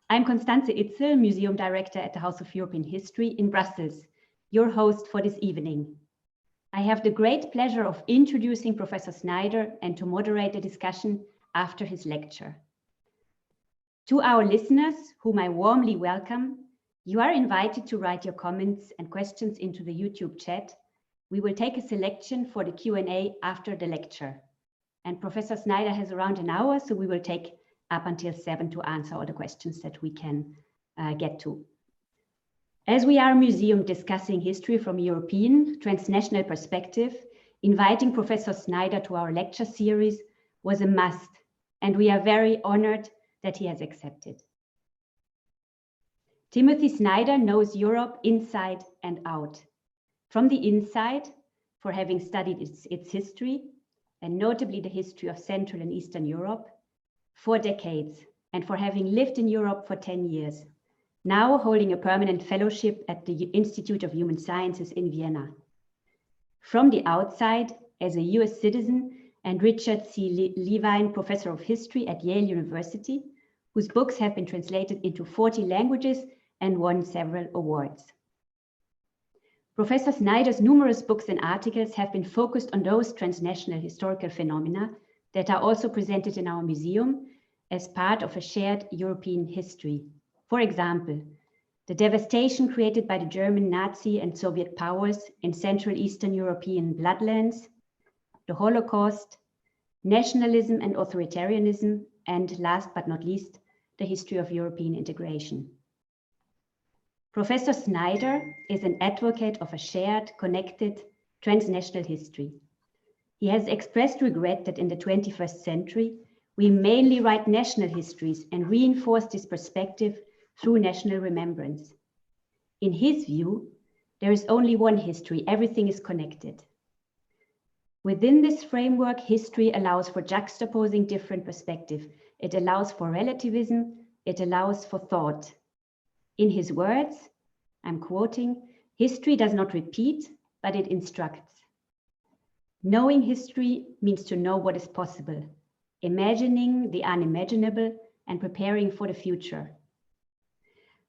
I'm Constanze Itzel, Museum Director at the House of European History in Brussels, your host for this evening. I have the great pleasure of introducing Professor Snyder and to moderate the discussion after his lecture. To our listeners, whom I warmly welcome, you are invited to write your comments and questions into the YouTube chat. We will take a selection for the Q&A after the lecture. And Professor Snyder has around an hour, so we will take up until 7 to answer all the questions that we can get to. As we are a museum discussing history from a European transnational perspective, inviting Professor Snyder to our lecture series was a must, and we are very honored that he has accepted. Timothy Snyder knows Europe inside and out. From the inside, for having studied its history, and notably the history of Central and Eastern Europe, for decades, and for having lived in Europe for 10 years, now holding a permanent fellowship at the Institute of Human Sciences in Vienna. From the outside, as a US citizen and Richard C. Levine Professor of History at Yale University, whose books have been translated into 40 languages and won several awards. Professor Snyder's numerous books and articles have been focused on those transnational historical phenomena that are also presented in our museum as part of a shared European history. For example, the devastation created by the German Nazi and Soviet powers in Central Eastern European bloodlands, the Holocaust, nationalism and authoritarianism, and last but not least, the history of European integration. Professor Snyder is an advocate of a shared, connected, transnational history. He has expressed regret that in the 21st century, we mainly write national histories and reinforce this perspective through national remembrance. In his view, there is only one history, everything is connected. Within this framework, history allows for juxtaposing different perspectives. It allows for relativism, it allows for thought. In his words, I'm quoting, "History does not repeat, but it instructs. Knowing history means to know what is possible, imagining the unimaginable and preparing for the future.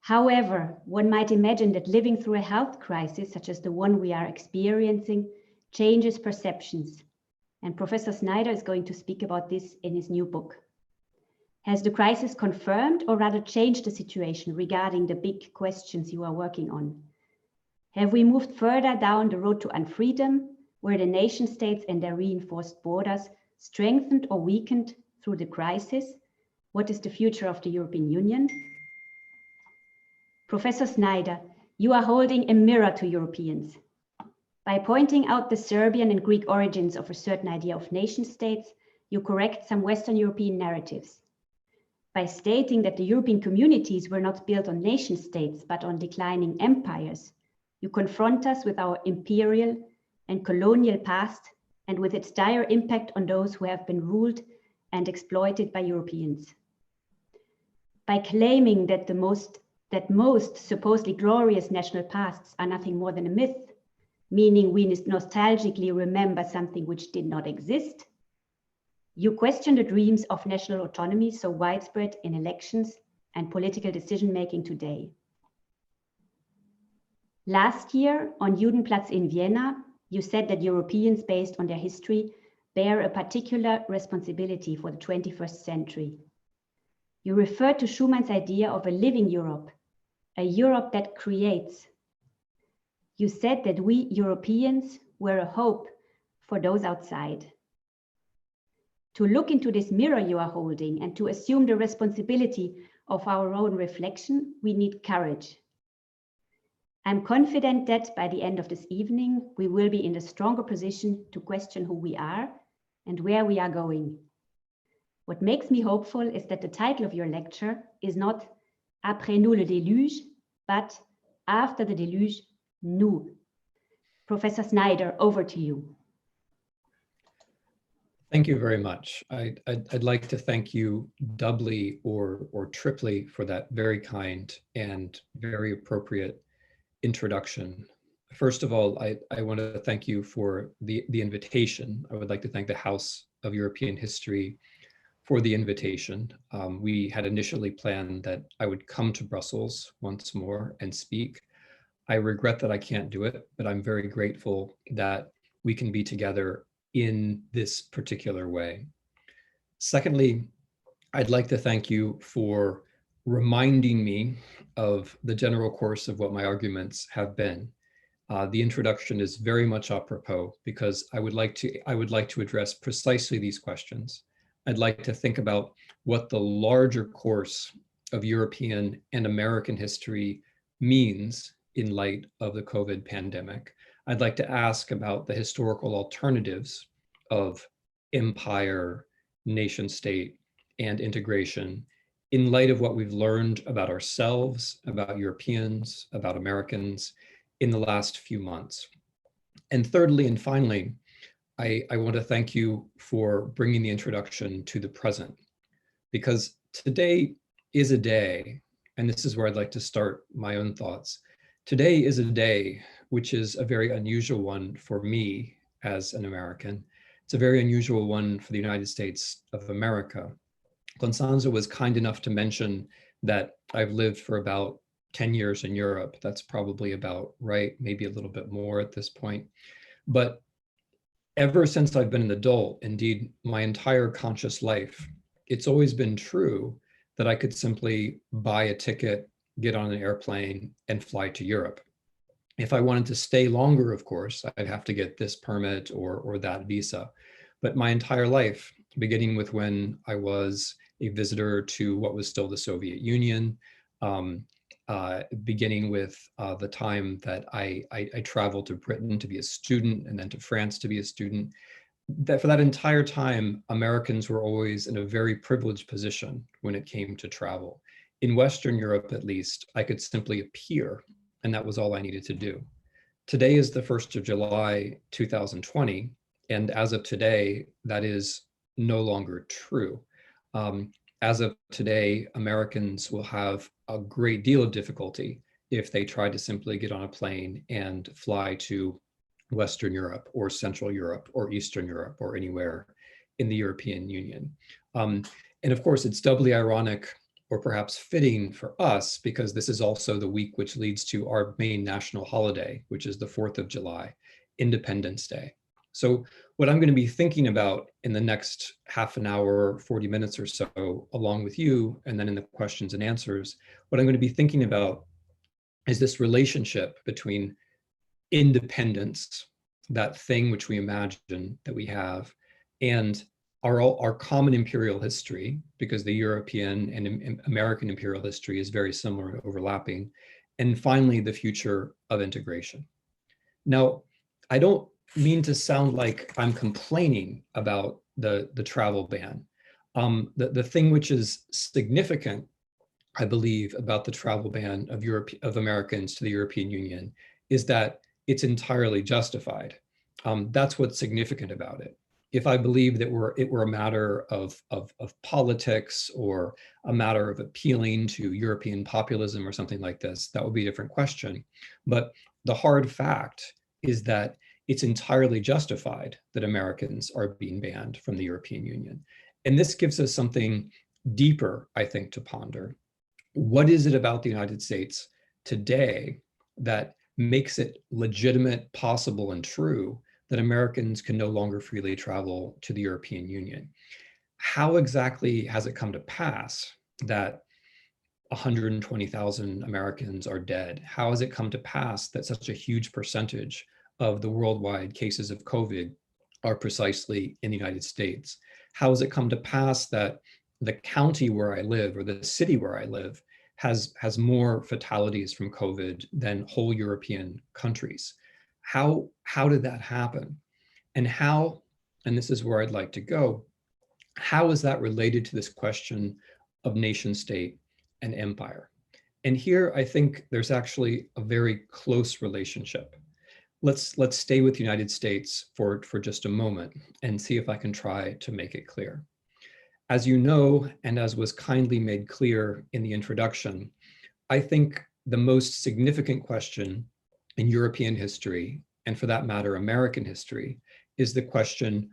However, one might imagine that living through a health crisis such as the one we are experiencing changes perceptions. And Professor Snyder is going to speak about this in his new book. Has the crisis confirmed or rather changed the situation regarding the big questions you are working on? Have we moved further down the road to unfreedom, where the nation states and their reinforced borders strengthened or weakened through the crisis? What is the future of the European Union? Professor Snyder, you are holding a mirror to Europeans. By pointing out the Serbian and Greek origins of a certain idea of nation states, you correct some Western European narratives. By stating that the European communities were not built on nation states, but on declining empires, you confront us with our imperial and colonial past and with its dire impact on those who have been ruled and exploited by Europeans. By claiming that most supposedly glorious national pasts are nothing more than a myth, meaning we nostalgically remember something which did not exist, you question the dreams of national autonomy so widespread in elections and political decision-making today. Last year on Judenplatz in Vienna, you said that Europeans, based on their history, bear a particular responsibility for the 21st century. You referred to Schumann's idea of a living Europe, a Europe that creates. You said that we Europeans were a hope for those outside. To look into this mirror you are holding and to assume the responsibility of our own reflection, we need courage. I'm confident that by the end of this evening, we will be in a stronger position to question who we are and where we are going. What makes me hopeful is that the title of your lecture is not Après nous le déluge, but After the deluge, nous. Professor Snyder, over to you. Thank you very much. I'd like to thank you doubly or triply for that very kind and very appropriate introduction. First of all, I want to thank you for the invitation. I would like to thank the House of European History for the invitation. We had initially planned that I would come to Brussels once more and speak. I regret that I can't do it, but I'm very grateful that we can be together in this particular way. Secondly, I'd like to thank you for reminding me of the general course of what my arguments have been. The introduction is very much apropos because I would like to address precisely these questions. I'd like to think about what the larger course of European and American history means in light of the COVID pandemic. I'd like to ask about the historical alternatives of empire, nation state, and integration in light of what we've learned about ourselves, about Europeans, about Americans in the last few months. And thirdly and finally, I want to thank you for bringing the introduction to the present, because today is a day, and this is where I'd like to start my own thoughts. Today is a day which is a very unusual one for me as an American. It's a very unusual one for the United States of America. Constanze was kind enough to mention that I've lived for about 10 years in Europe. That's probably about right, maybe a little bit more at this point. But ever since I've been an adult, indeed my entire conscious life, it's always been true that I could simply buy a ticket, get on an airplane, and fly to Europe. If I wanted to stay longer, of course, I'd have to get this permit or that visa. But my entire life, beginning with when I was a visitor to what was still the Soviet Union, beginning with the time that I traveled to Britain to be a student and then to France to be a student, that for that entire time, Americans were always in a very privileged position when it came to travel. In Western Europe, at least, I could simply appear, and that was all I needed to do. Today is the 1st of July, 2020, and as of today, that is no longer true. As of today, Americans will have a great deal of difficulty if they try to simply get on a plane and fly to Western Europe or Central Europe or Eastern Europe or anywhere in the European Union. And of course, it's doubly ironic or perhaps fitting for us because this is also the week which leads to our main national holiday, which is the 4th of July, Independence Day. So what I'm going to be thinking about in the next half an hour, 40 minutes or so, along with you, and then in the questions and answers, what I'm going to be thinking about is this relationship between independence, that thing which we imagine that we have, and our common imperial history, because the European and American imperial history is very similar and overlapping, and finally, the future of integration. Now, I don't mean to sound like I'm complaining about the travel ban. The thing which is significant, I believe, about the travel ban of Americans to the European Union is that it's entirely justified. That's what's significant about it. If I believe that it were a matter of politics or a matter of appealing to European populism or something like this, that would be a different question. But the hard fact is that it's entirely justified that Americans are being banned from the European Union. And this gives us something deeper, I think, to ponder. What is it about the United States today that makes it legitimate, possible, and true that Americans can no longer freely travel to the European Union? How exactly has it come to pass that 120,000 Americans are dead? How has it come to pass that such a huge percentage of the worldwide cases of COVID are precisely in the United States? How has it come to pass that the county where I live or the city where I live has more fatalities from COVID than whole European countries? How did that happen? And how, and this is where I'd like to go, how is that related to this question of nation state and empire? And here I think there's actually a very close relationship. Let's stay with the United States for just a moment and see if I can try to make it clear. As you know, and as was kindly made clear in the introduction, I think the most significant question in European history, and for that matter, American history, is the question,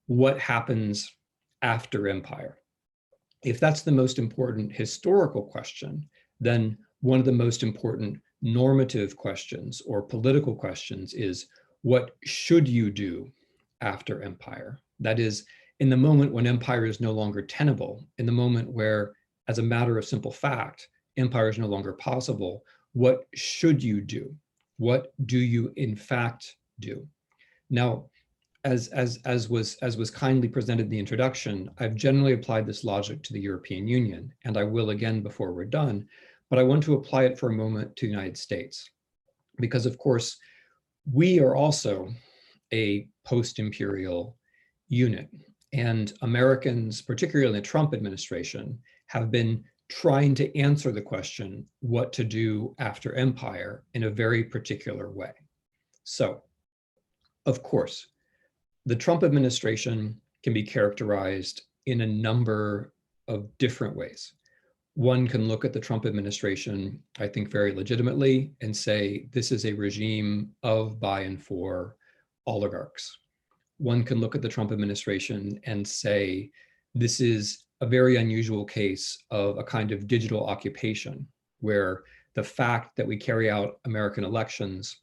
what happens after empire? If that's the most important historical question, then one of the most important normative questions or political questions is, what should you do after empire? That is, in the moment when empire is no longer tenable, in the moment where, as a matter of simple fact, empire is no longer possible, what should you do? What do you in fact do? Now, as was kindly presented in the introduction, I've generally applied this logic to the European Union, and I will again before we're done, but I want to apply it for a moment to the United States. Because of course, we are also a post-imperial unit, and Americans, particularly in the Trump administration, have been trying to answer the question, what to do after empire, in a very particular way. So, of course, the Trump administration can be characterized in a number of different ways. One can look at the Trump administration, I think, very legitimately and say, this is a regime of, by, and for oligarchs. One can look at the Trump administration and say, this is a very unusual case of a kind of digital occupation, where the fact that we carry out American elections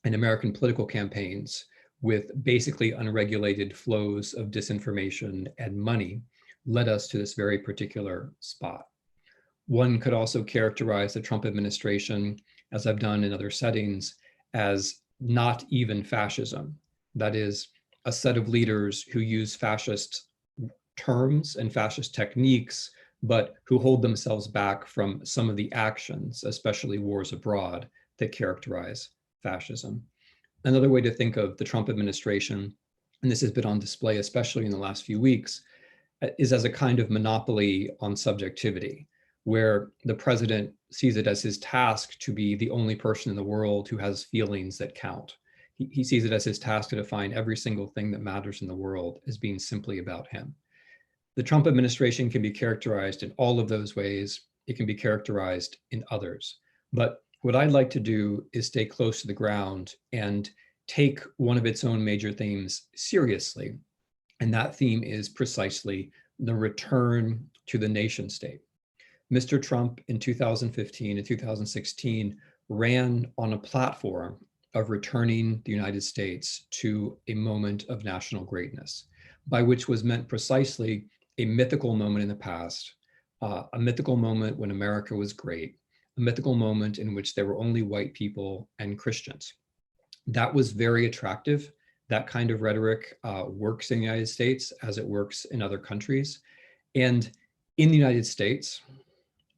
and American political campaigns with basically unregulated flows of disinformation and money led us to this very particular spot. One could also characterize the Trump administration, as I've done in other settings, as not even fascism. That is, a set of leaders who use fascist terms and fascist techniques, but who hold themselves back from some of the actions, especially wars abroad, that characterize fascism. Another way to think of the Trump administration, and this has been on display especially in the last few weeks, is as a kind of monopoly on subjectivity, where the president sees it as his task to be the only person in the world who has feelings that count. He sees it as his task to define every single thing that matters in the world as being simply about him. The Trump administration can be characterized in all of those ways. It can be characterized in others. But what I'd like to do is stay close to the ground and take one of its own major themes seriously. And that theme is precisely the return to the nation state. Mr. Trump in 2015 and 2016 ran on a platform of returning the United States to a moment of national greatness, by which was meant precisely a mythical moment in the past, a mythical moment when America was great, a mythical moment in which there were only white people and Christians. That was very attractive. That kind of rhetoric works in the United States as it works in other countries. And in the United States,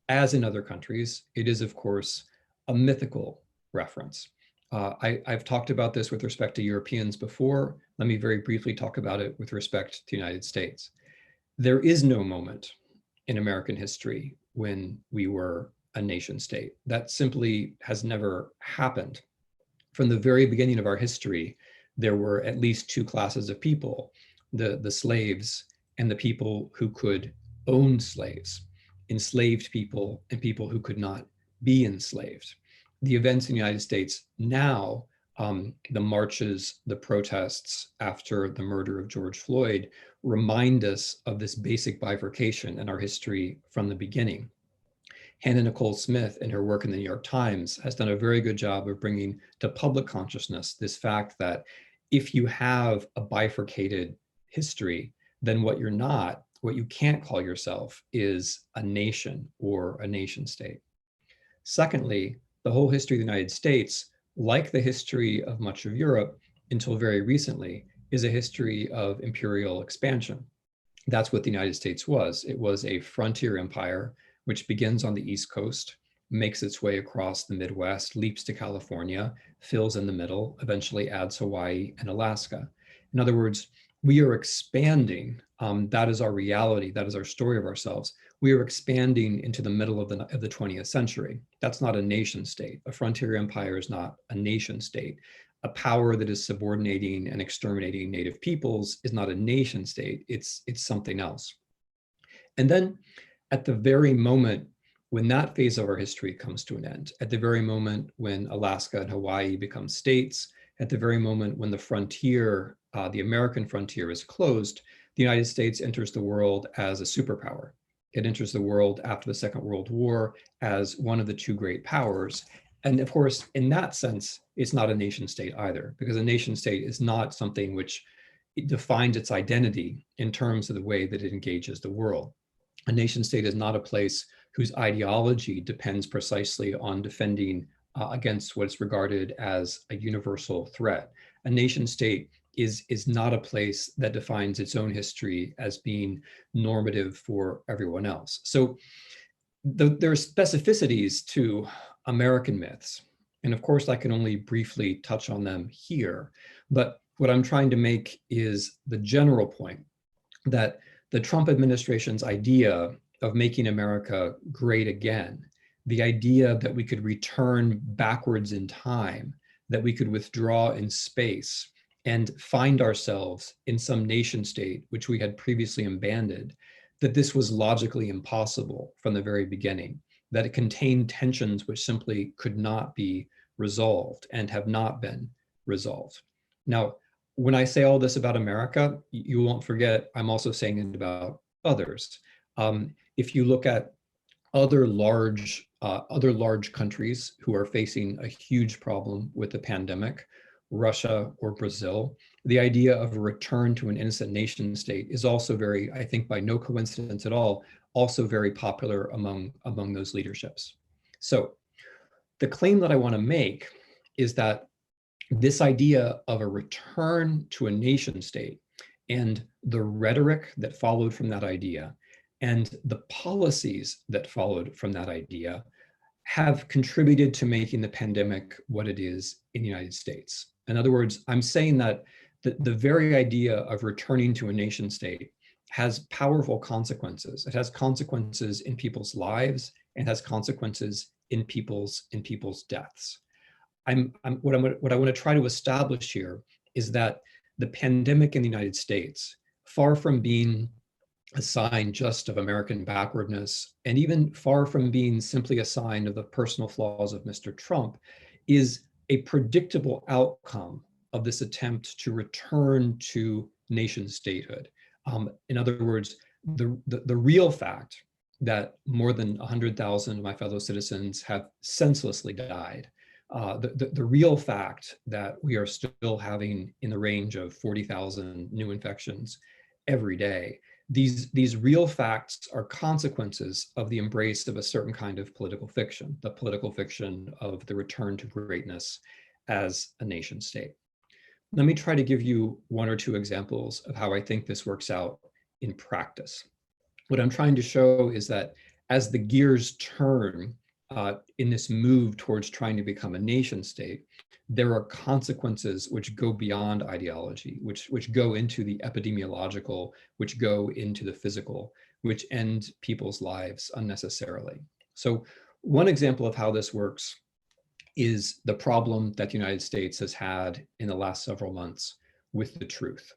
as in other countries, it is, of course, a mythical reference. I've talked about this with respect to Europeans before. Let me very briefly talk about it with respect to the United States. There is no moment in American history when we were a nation state. That simply has never happened. From the very beginning of our history, there were at least two classes of people, the slaves and the people who could own slaves, enslaved people and people who could not be enslaved. The events in the United States now, the marches, the protests after the murder of George Floyd, remind us of this basic bifurcation in our history from the beginning. Hannah Nicole Smith, in her work in the New York Times, has done a very good job of bringing to public consciousness this fact that if you have a bifurcated history, then what you're not, what you can't call yourself, is a nation or a nation state. Secondly, the whole history of the United States, like the history of much of Europe until very recently, is a history of imperial expansion. That's what the United States was. It was a frontier empire which begins on the East Coast, makes its way across the Midwest, leaps to California, fills in the middle, eventually adds Hawaii and Alaska. In other words, we are expanding. That is our reality. That is our story of ourselves. We are expanding into the middle of the 20th century. That's not a nation state. A frontier empire is not a nation state. A power that is subordinating and exterminating native peoples is not a nation state. It's something else. And then at the very moment when that phase of our history comes to an end, at the very moment when Alaska and Hawaii become states, at the very moment when the frontier, the American frontier, is closed, the United States enters the world as a superpower. It enters the world after the Second World War as one of the two great powers. And of course, in that sense, it's not a nation state either, because a nation state is not something which it defines its identity in terms of the way that it engages the world. A nation state is not a place whose ideology depends precisely on defending against what's regarded as a universal threat. A nation state is not a place that defines its own history as being normative for everyone else. So there are specificities to American myths. And of course, I can only briefly touch on them here. But what I'm trying to make is the general point that the Trump administration's idea of making America great again, the idea that we could return backwards in time, that we could withdraw in space and find ourselves in some nation state which we had previously abandoned, that this was logically impossible from the very beginning, that it contained tensions which simply could not be resolved and have not been resolved. Now, when I say all this about America, you won't forget I'm also saying it about others. If you look at other large countries who are facing a huge problem with the pandemic, Russia or Brazil, the idea of a return to an innocent nation state is also very, I think by no coincidence at all, also very popular among those leaderships. So the claim that I want to make is that this idea of a return to a nation state and the rhetoric that followed from that idea and the policies that followed from that idea have contributed to making the pandemic what it is in the United States. In other words, I'm saying that the very idea of returning to a nation state has powerful consequences. It has consequences in people's lives and has consequences in people's deaths. What I want to try to establish here is that the pandemic in the United States, far from being a sign just of American backwardness, and even far from being simply a sign of the personal flaws of Mr. Trump, is a predictable outcome of this attempt to return to nation statehood. In other words, the real fact that more than 100,000 of my fellow citizens have senselessly died, the real fact that we are still having in the range of 40,000 new infections every day, these real facts are consequences of the embrace of a certain kind of political fiction, the political fiction of the return to greatness as a nation state. Let me try to give you one or two examples of how I think this works out in practice. What I'm trying to show is that as the gears turn in this move towards trying to become a nation state, there are consequences which go beyond ideology, which go into the epidemiological, which go into the physical, which end people's lives unnecessarily. So one example of how this works is the problem that the United States has had in the last several months with the truth.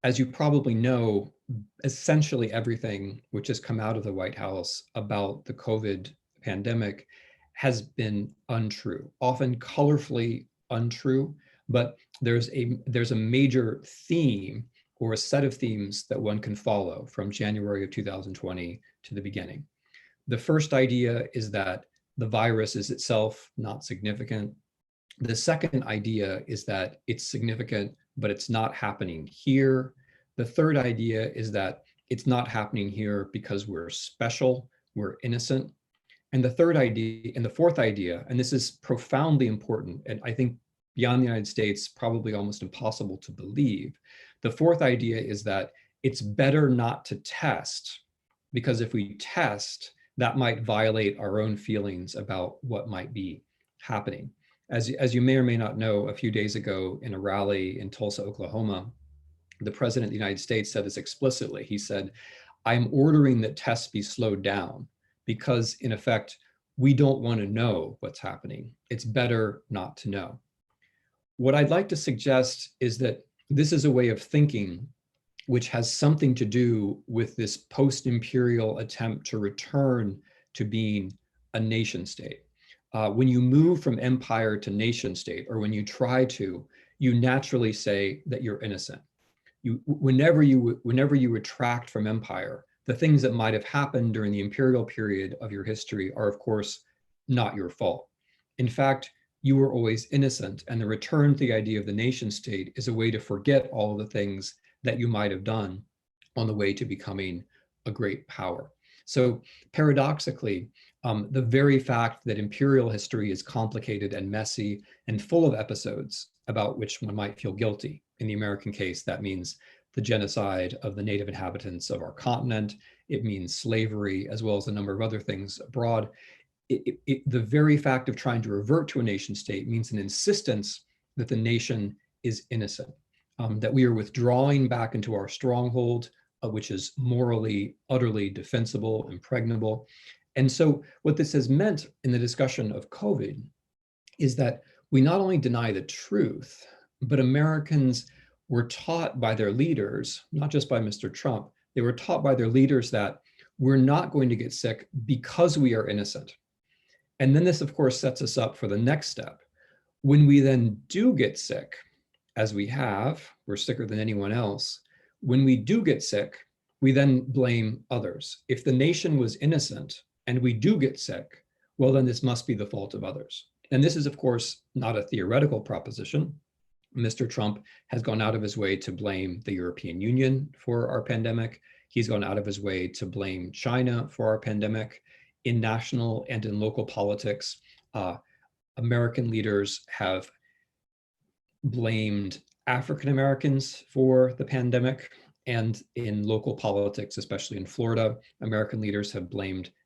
As you probably know, essentially everything which has come out of the White House about the COVID pandemic has been untrue, often colorfully untrue, but there's a major theme or a set of themes that one can follow from January of 2020 to the beginning. The first idea is that the virus is itself not significant. The second idea is that it's significant, but it's not happening here. The third idea is that it's not happening here because we're special, we're innocent. And the third idea, and the fourth idea, and this is profoundly important, and I think beyond the United States, probably almost impossible to believe. The fourth idea is that it's better not to test, because if we test, that might violate our own feelings about what might be happening. As you may or may not know, a few days ago in a rally in Tulsa, Oklahoma, the president of the United States said this explicitly. He said, I'm ordering that tests be slowed down because in effect, we don't want to know what's happening. It's better not to know. What I'd like to suggest is that this is a way of thinking which has something to do with this post-imperial attempt to return to being a nation state. When you move from empire to nation state, or when you try to, you naturally say that you're innocent. Whenever you retract from empire, the things that might have happened during the imperial period of your history are, of course, not your fault. In fact, you were always innocent, and the return to the idea of the nation state is a way to forget all of the things that you might have done on the way to becoming a great power. So paradoxically, the very fact that imperial history is complicated and messy and full of episodes about which one might feel guilty. In the American case, that means the genocide of the native inhabitants of our continent. It means slavery, as well as a number of other things abroad. The very fact of trying to revert to a nation state means an insistence that the nation is innocent, that we are withdrawing back into our stronghold, which is morally, utterly defensible, impregnable. And so what this has meant in the discussion of COVID is that we not only deny the truth, but Americans were taught by their leaders, not just by Mr. Trump, they were taught by their leaders that we're not going to get sick because we are innocent. And then this, of course, sets us up for the next step. When we then do get sick, as we have, we're sicker than anyone else. When we do get sick, we then blame others. If the nation was innocent and we do get sick, well, then this must be the fault of others. And this is, of course, not a theoretical proposition. Mr. Trump has gone out of his way to blame the European Union for our pandemic. He's gone out of his way to blame China for our pandemic. In national and in local politics, American leaders have blamed African Americans for the pandemic. And in local politics, especially in Florida, American leaders have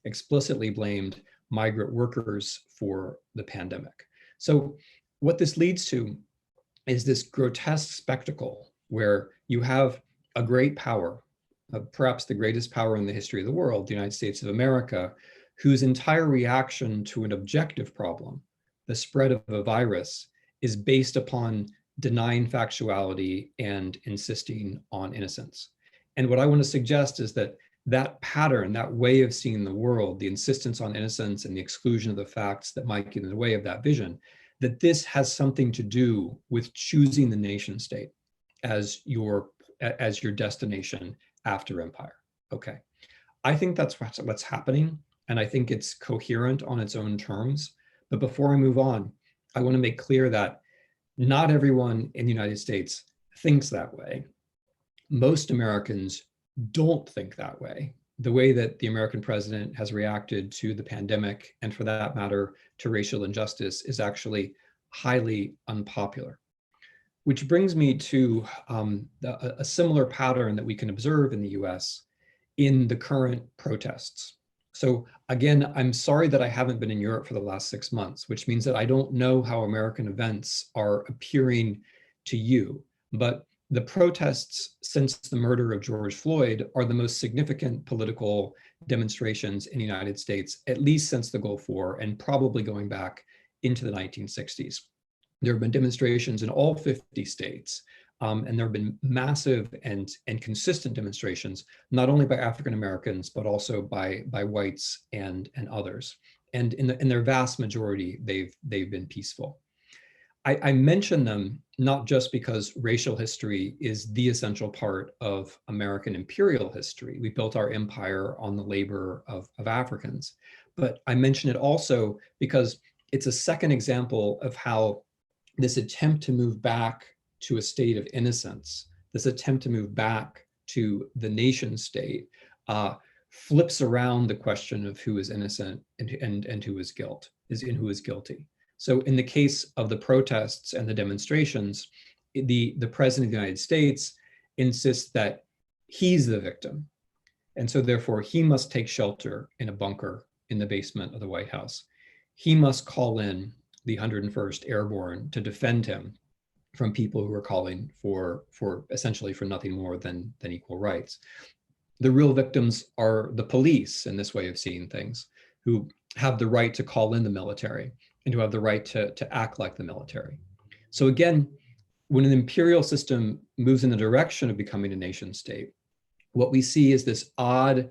explicitly blamed migrant workers for the pandemic. So what this leads to is this grotesque spectacle where you have a great power, perhaps the greatest power in the history of the world, the United States of America, whose entire reaction to an objective problem, the spread of a virus, is based upon denying factuality and insisting on innocence. And what I want to suggest is that that pattern, that way of seeing the world, the insistence on innocence and the exclusion of the facts that might get in the way of that vision, that this has something to do with choosing the nation state as your destination after empire. Okay, I think that's what's happening, and I think it's coherent on its own terms. But before I move on, I want to make clear that not everyone in the United States thinks that way. Most Americans don't think that way. The way that the American president has reacted to the pandemic, and for that matter, to racial injustice, is actually highly unpopular. Which brings me to a similar pattern that we can observe in the US in the current protests. So again, I'm sorry that I haven't been in Europe for the last 6 months, which means that I don't know how American events are appearing to you. But the protests since the murder of George Floyd are the most significant political demonstrations in the United States, at least since the Gulf War, and probably going back into the 1960s. There have been demonstrations in all 50 states. And there have been massive and consistent demonstrations, not only by African Americans, but also by whites and others. And in their vast majority, they've been peaceful. I mention them not just because racial history is the essential part of American imperial history. We built our empire on the labor of Africans, but I mention it also because it's a second example of how this attempt to move back to a state of innocence, this attempt to move back to the nation state, flips around the question of who is innocent and who is guilty. So in the case of the protests and the demonstrations, the president of the United States insists that he's the victim. And so therefore he must take shelter in a bunker in the basement of the White House. He must call in the 101st Airborne to defend him from people who are calling for essentially for nothing more than equal rights. The real victims are the police in this way of seeing things, who have the right to call in the military and who have the right to act like the military. So again, when an imperial system moves in the direction of becoming a nation state, what we see is this odd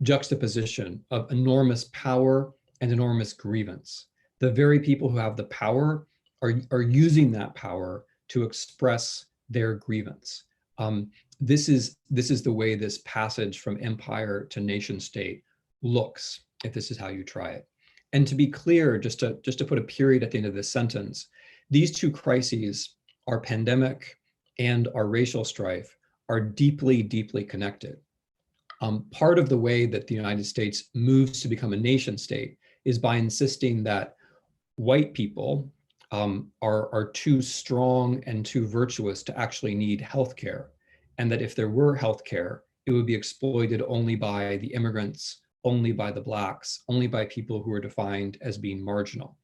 juxtaposition of enormous power and enormous grievance. The very people who have the power are using that power to express their grievance. This is the way this passage from empire to nation state looks, if this is how you try it. And to be clear, just to put a period at the end of this sentence, these two crises, our pandemic and our racial strife, are deeply, deeply connected. Part of the way that the United States moves to become a nation state is by insisting that white people are too strong and too virtuous to actually need healthcare, and that if there were healthcare, it would be exploited only by the immigrants, only by the Blacks, only by people who are defined as being marginal.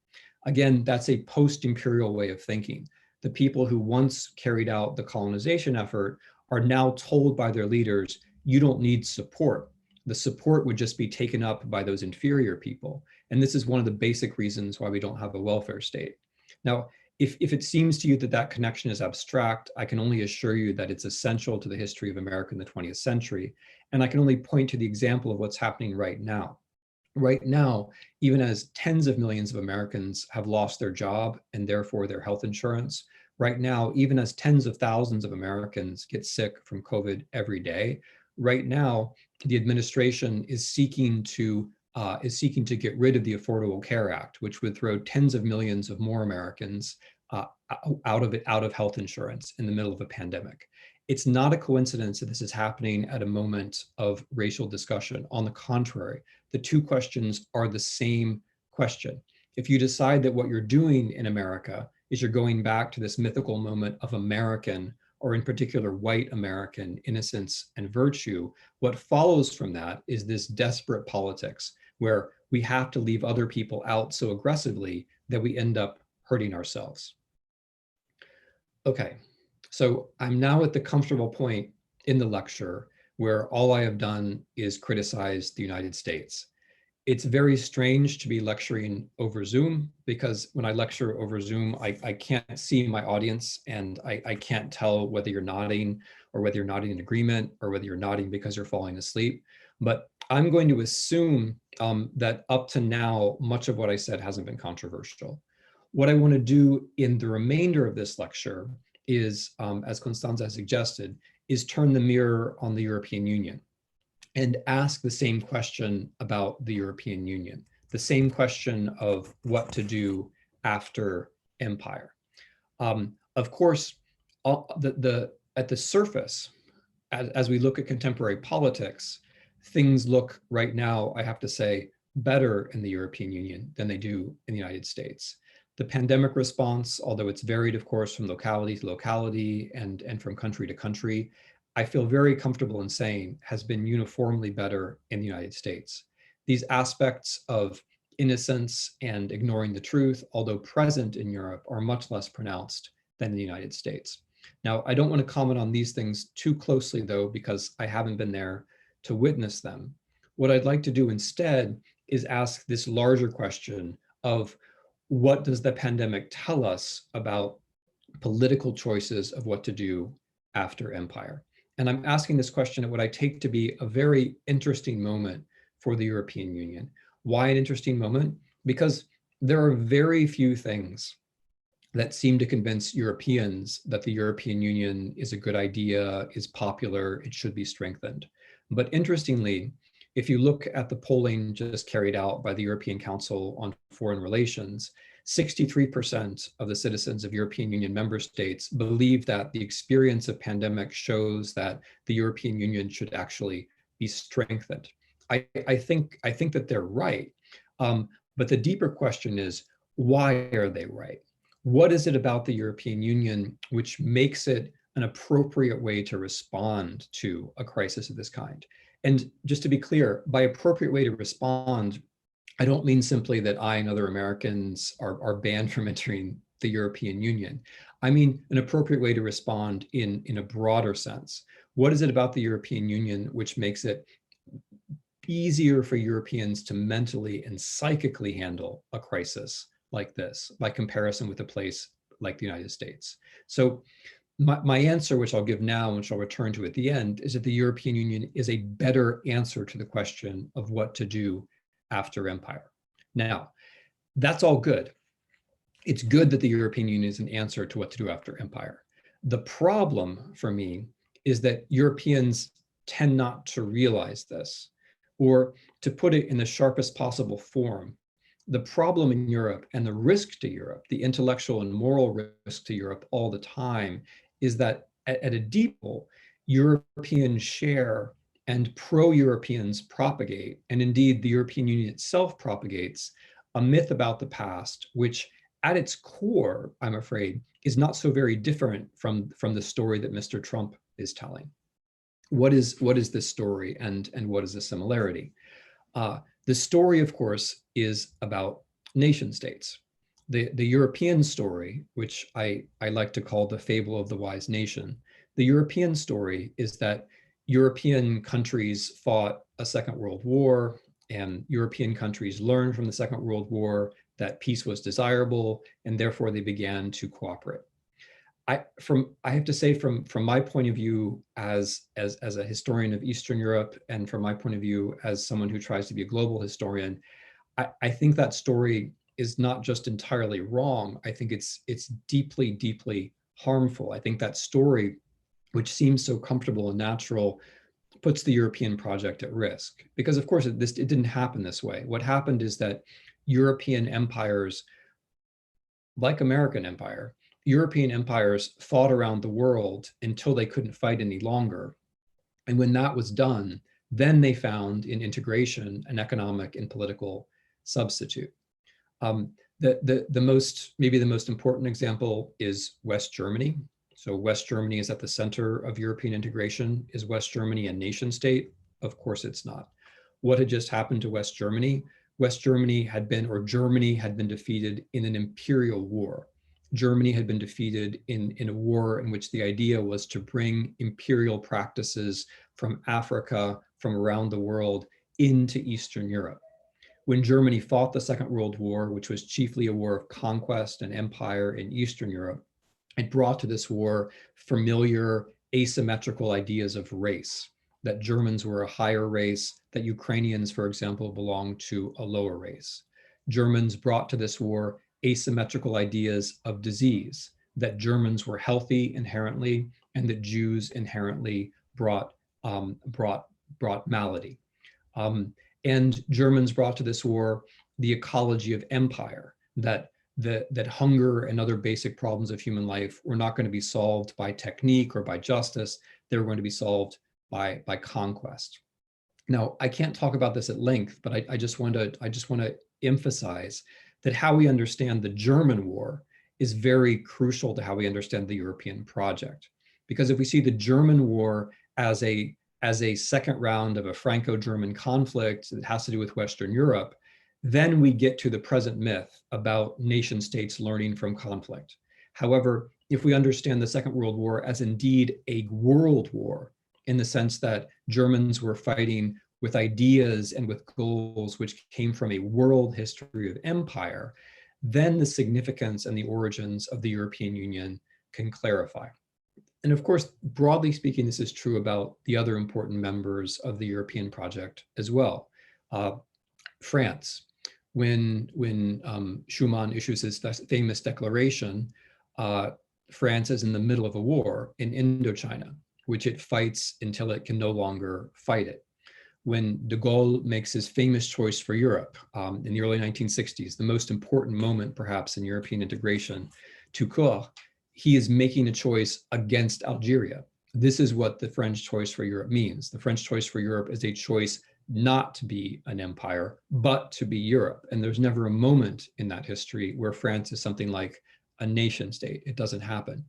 Again, that's a post-imperial way of thinking. The people who once carried out the colonization effort are now told by their leaders, you don't need support. The support would just be taken up by those inferior people. And this is one of the basic reasons why we don't have a welfare state. Now, if it seems to you that that connection is abstract, I can only assure you that it's essential to the history of America in the 20th century. And I can only point to the example of what's happening right now. Right now, even as tens of millions of Americans have lost their job and therefore their health insurance, right now, even as tens of thousands of Americans get sick from COVID every day, right now, the administration is seeking to get rid of the Affordable Care Act, which would throw tens of millions of more Americans out of health insurance in the middle of a pandemic. It's not a coincidence that this is happening at a moment of racial discussion. On the contrary, the two questions are the same question. If you decide that what you're doing in America is you're going back to this mythical moment of American, or in particular white American, innocence and virtue, what follows from that is this desperate politics where we have to leave other people out so aggressively that we end up hurting ourselves. Okay, so I'm now at the comfortable point in the lecture where all I have done is criticize the United States. It's very strange to be lecturing over Zoom, because when I lecture over Zoom, I can't see my audience, and I can't tell whether you're nodding or whether you're nodding in agreement or whether you're nodding because you're falling asleep. But I'm going to assume that up to now, much of what I said hasn't been controversial. What I want to do in the remainder of this lecture is, as Constanze has suggested, is turn the mirror on the European Union and ask the same question about the European Union, the same question of what to do after empire. Of course, at the surface, as we look at contemporary politics, things look right now, I have to say, better in the European Union than they do in the United States. The pandemic response, although it's varied, of course, from locality to locality and from country to country, I feel very comfortable in saying has been uniformly better in the United States. These aspects of innocence and ignoring the truth, although present in Europe, are much less pronounced than in the United States. Now, I don't want to comment on these things too closely, though, because I haven't been there to witness them. What I'd like to do instead is ask this larger question of what does the pandemic tell us about political choices of what to do after empire? And I'm asking this question at what I take to be a very interesting moment for the European Union. Why an interesting moment? Because there are very few things that seem to convince Europeans that the European Union is a good idea, is popular, it should be strengthened. But interestingly, if you look at the polling just carried out by the European Council on Foreign Relations, 63% of the citizens of European Union member states believe that the experience of pandemic shows that the European Union should actually be strengthened. I think that they're right, but the deeper question is, why are they right? What is it about the European Union which makes it an appropriate way to respond to a crisis of this kind? And just to be clear, by appropriate way to respond, I don't mean simply that I and other Americans are banned from entering the European Union. I mean an appropriate way to respond in a broader sense. What is it about the European Union which makes it easier for Europeans to mentally and psychically handle a crisis like this by comparison with a place like the United States? So my answer, which I'll give now, which I'll return to at the end, is that the European Union is a better answer to the question of what to do after empire. Now, that's all good. It's good that the European Union is an answer to what to do after empire. The problem for me is that Europeans tend not to realize this, or to put it in the sharpest possible form. The problem in Europe and the risk to Europe, the intellectual and moral risk to Europe all the time, is that at a deep level, Europeans share and pro-Europeans propagate, and indeed the European Union itself propagates, a myth about the past, which at its core, I'm afraid, is not so very different from the story that Mr. Trump is telling. What is this story, and what is the similarity? The story, of course, is about nation states. The European story, which I like to call the fable of the wise nation, the European story is that European countries fought a Second World War, and European countries learned from the Second World War that peace was desirable, and therefore they began to cooperate. I have to say, from my point of view as a historian of Eastern Europe, and from my point of view as someone who tries to be a global historian, I think that story is not just entirely wrong. I think it's deeply, deeply harmful. I think that story, which seems so comfortable and natural, puts the European project at risk. Because of course it didn't happen this way. What happened is that European empires, like American empire, European empires fought around the world until they couldn't fight any longer. And when that was done, then they found in integration an economic and political substitute. Maybe the most important example is West Germany. So West Germany is at the center of European integration. Is West Germany a nation state? Of course it's not. What had just happened to West Germany? West Germany had been, or Germany had been defeated in an imperial war. Germany had been defeated in a war in which the idea was to bring imperial practices from Africa, from around the world, into Eastern Europe. When Germany fought the Second World War, which was chiefly a war of conquest and empire in Eastern Europe, it brought to this war familiar asymmetrical ideas of race, that Germans were a higher race, that Ukrainians, for example, belonged to a lower race. Germans brought to this war asymmetrical ideas of disease, that Germans were healthy inherently, and that Jews inherently brought malady. And Germans brought to this war the ecology of empire, that hunger and other basic problems of human life were not going to be solved by technique or by justice. They were going to be solved by conquest. Now, I can't talk about this at length, but I just want to emphasize that how we understand the German war is very crucial to how we understand the European project. Because if we see the German war as a second round of a Franco-German conflict that has to do with Western Europe, then we get to the present myth about nation states learning from conflict. However, if we understand the Second World War as indeed a world war, in the sense that Germans were fighting with ideas and with goals which came from a world history of empire, then the significance and the origins of the European Union can clarify. And of course, broadly speaking, this is true about the other important members of the European project as well. France, when Schuman issues his famous declaration, France is in the middle of a war in Indochina, which it fights until it can no longer fight it. When de Gaulle makes his famous choice for Europe in the early 1960s, the most important moment perhaps in European integration, tout court, he is making a choice against Algeria. This is what the French choice for Europe means. The French choice for Europe is a choice not to be an empire, but to be Europe. And there's never a moment in that history where France is something like a nation state. It doesn't happen.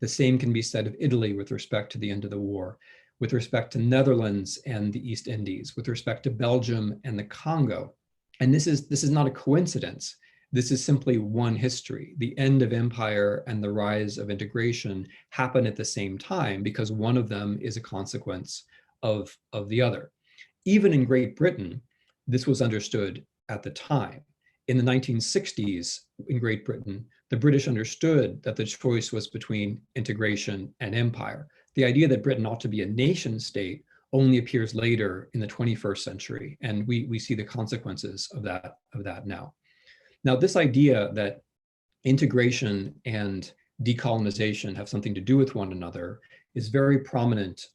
The same can be said of Italy with respect to the end of the war, with respect to Netherlands and the East Indies, with respect to Belgium and the Congo. And this is not a coincidence. This is simply one history. The end of empire and the rise of integration happen at the same time because one of them is a consequence of the other. Even in Great Britain, this was understood at the time. In the 1960s, in Great Britain, the British understood that the choice was between integration and empire. The idea that Britain ought to be a nation state only appears later in the 21st century, and we see the consequences of that now. Now, this idea that integration and decolonization have something to do with one another is very prominent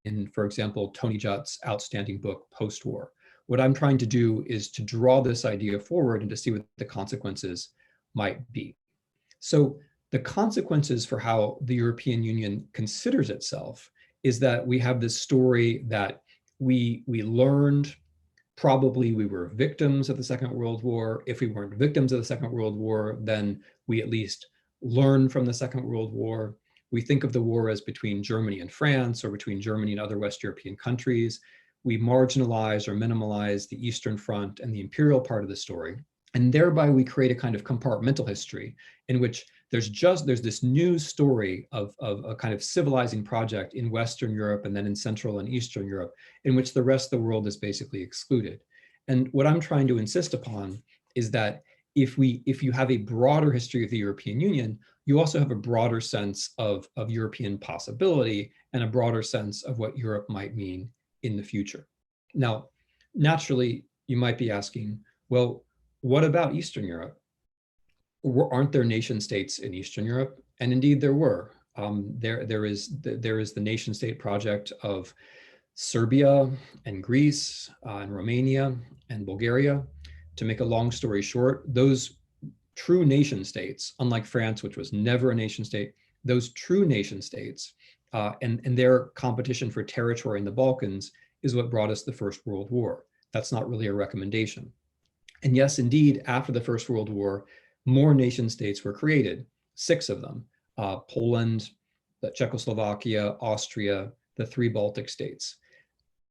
in, for example, Tony Judd's outstanding book, Post-War. What I'm trying to do is to draw this idea forward and to see what the consequences might be. So the consequences for how the European Union considers itself is that we have this story that we learned, probably we were victims of the Second World War. If we weren't victims of the Second World War, then we at least learned from the Second World War. We think of the war as between Germany and France or between Germany and other West European countries. We marginalize or minimalize the Eastern Front and the imperial part of the story. And thereby we create a kind of compartmental history in which there's this new story of a kind of civilizing project in Western Europe and then in Central and Eastern Europe, in which the rest of the world is basically excluded. And what I'm trying to insist upon is that if you have a broader history of the European Union, you also have a broader sense of European possibility and a broader sense of what Europe might mean in the future. Now, naturally, you might be asking, well, what about Eastern Europe? Aren't there nation states in Eastern Europe? And indeed there were. There is the nation state project of Serbia and Greece and Romania and Bulgaria. To make a long story short, those true nation states, unlike France, which was never a nation state, those true nation states and their competition for territory in the Balkans is what brought us the First World War. That's not really a recommendation. And yes, indeed, after the First World War, more nation states were created, 6 of them, Poland, Czechoslovakia, Austria, the 3 Baltic states.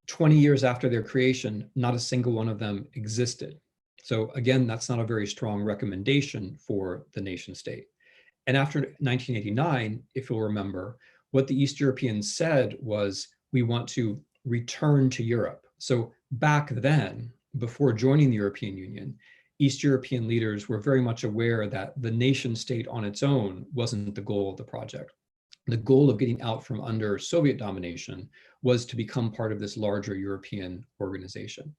20 years after their creation, not a single one of them existed. So again, that's not a very strong recommendation for the nation state. And after 1989, if you'll remember, what the East Europeans said was, we want to return to Europe. So back then, before joining the European Union, East European leaders were very much aware that the nation state on its own wasn't the goal of the project. The goal of getting out from under Soviet domination was to become part of this larger European organization.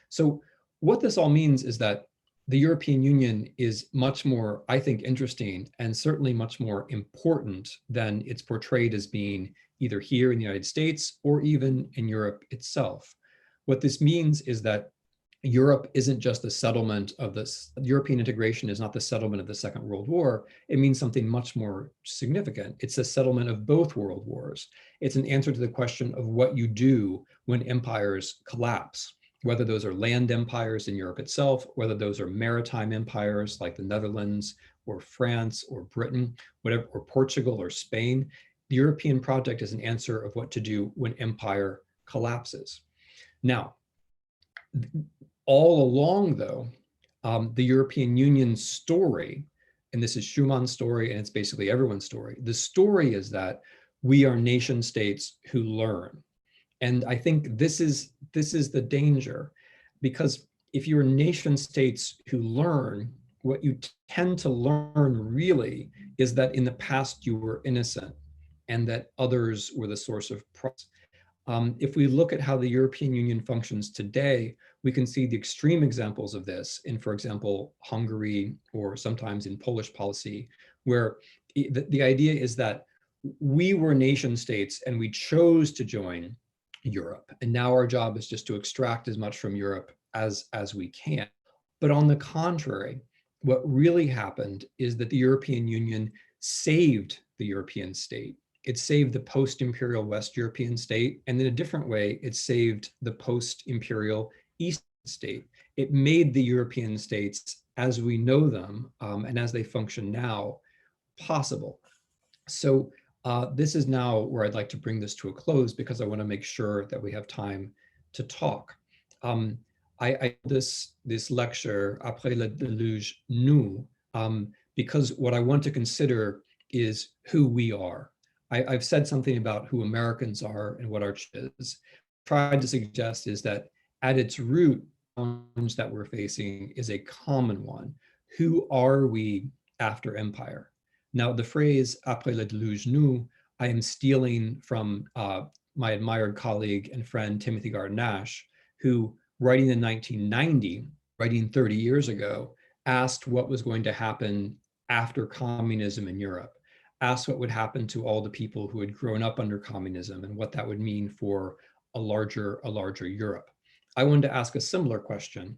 So what this all means is that the European Union is much more, I think, interesting and certainly much more important than it's portrayed as being either here in the United States or even in Europe itself. What this means is that Europe isn't just the settlement of this. European integration is not the settlement of the Second World War. It means something much more significant. It's a settlement of both world wars. It's an answer to the question of what you do when empires collapse, whether those are land empires in Europe itself, whether those are maritime empires like the Netherlands or France or Britain, whatever, or Portugal or Spain. The European project is an answer of what to do when empire collapses. Now, all along, though, the European Union story, and this is Schumann's story, and it's basically everyone's story, the story is that we are nation states who learn. And I think this is the danger, because if you're nation states who learn, what you tend to learn really is that in the past you were innocent and that others were the source of problems. If we look at how the European Union functions today, we can see the extreme examples of this in, for example, Hungary or sometimes in Polish policy, where the idea is that we were nation states and we chose to join Europe. And now our job is just to extract as much from Europe as we can. But on the contrary, what really happened is that the European Union saved the European state. It saved the post-imperial West European state, and in a different way, it saved the post-imperial East state. It made the European states as we know them and as they function now possible. So this is now where I'd like to bring this to a close, because I want to make sure that we have time to talk. I this lecture, Après le déluge, nous, because what I want to consider is who we are. I've said something about who Americans are and what our is. Tried to suggest is that at its root, the challenge that we're facing is a common one. Who are we after empire? Now, the phrase après le déluge nous, I am stealing from my admired colleague and friend Timothy Nash, who, writing in 1990, writing 30 years ago, asked what was going to happen after communism in Europe. asked what would happen to all the people who had grown up under communism and what that would mean for a larger Europe. I wanted to ask a similar question.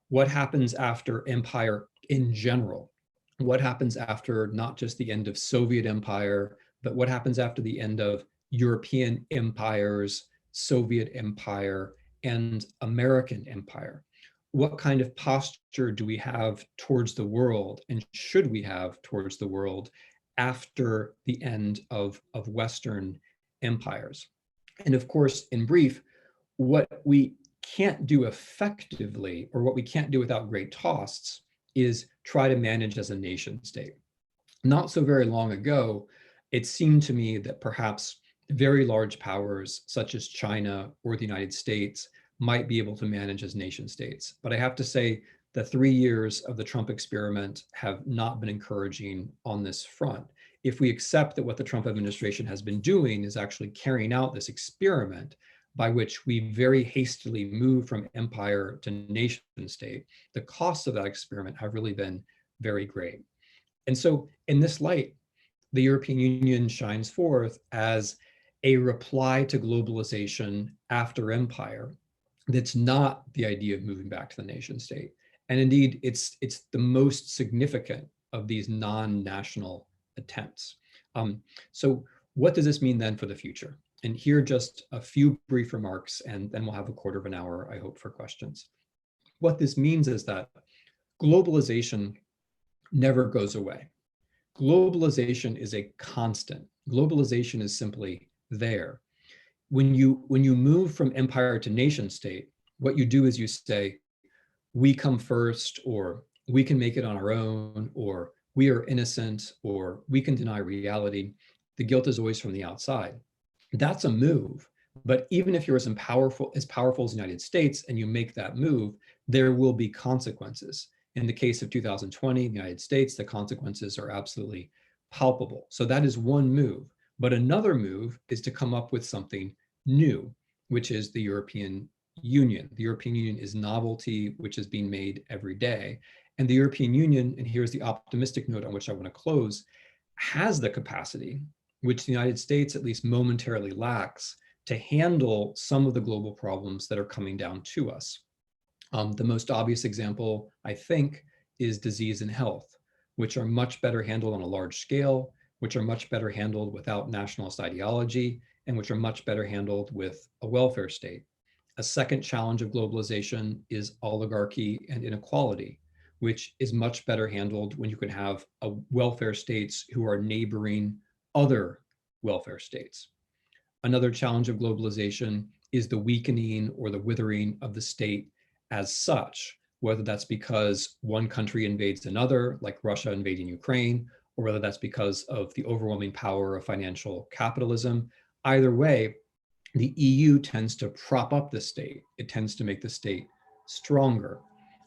What happens after empire in general? What happens after not just the end of Soviet empire, but what happens after the end of European empires, Soviet empire, and American empire? What kind of posture do we have towards the world, and should we have towards the world after the end of Western empires? And of course, in brief, what we can't do effectively, or what we can't do without great costs, is try to manage as a nation state. Not so very long ago, it seemed to me that perhaps very large powers such as China or the United States might be able to manage as nation states. But I have to say, the 3 years of the Trump experiment have not been encouraging on this front. If we accept that what the Trump administration has been doing is actually carrying out this experiment by which we very hastily move from empire to nation state, the costs of that experiment have really been very great. And so in this light, the European Union shines forth as a reply to globalization after empire that's not the idea of moving back to the nation state. And indeed, it's the most significant of these non-national attempts. So what does this mean then for the future? And here are just a few brief remarks, and then we'll have a quarter of an hour, I hope, for questions. What this means is that globalization never goes away. Globalization is a constant. Globalization is simply there. When you move from empire to nation state, what you do is you say, we come first, or we can make it on our own, or we are innocent, or we can deny reality. The guilt is always from the outside. That's a move. But even if you're as powerful as the United States and you make that move, there will be consequences. In the case of 2020, the United States, the consequences are absolutely palpable. So that is one move. But another move is to come up with something new, which is the European Union. The European Union is novelty, which is being made every day. And the European Union, and here's the optimistic note on which I want to close, has the capacity, which the United States at least momentarily lacks, to handle some of the global problems that are coming down to us. The most obvious example, I think, is disease and health, which are much better handled on a large scale, which are much better handled without nationalist ideology, and which are much better handled with a welfare state. A second challenge of globalization is oligarchy and inequality, which is much better handled when you can have welfare states who are neighboring other welfare states. Another challenge of globalization is the weakening or the withering of the state as such, whether that's because one country invades another, like Russia invading Ukraine, or whether that's because of the overwhelming power of financial capitalism. Either way, the EU tends to prop up the state. It tends to make the state stronger.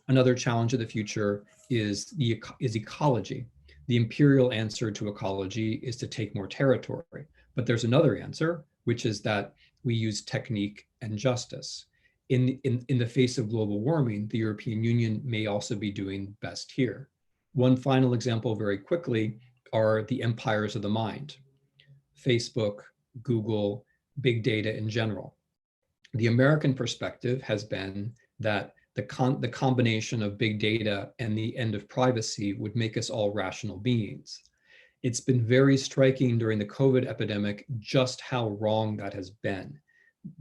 Another challenge of the future is ecology. The imperial answer to ecology is to take more territory. But there's another answer, which is that we use technique and justice. In the face of global warming, the European Union may also be doing best here. One final example very quickly are the empires of the mind. Facebook, Google, big data in general. The American perspective has been that the combination of big data and the end of privacy would make us all rational beings. It's been very striking during the COVID epidemic just how wrong that has been.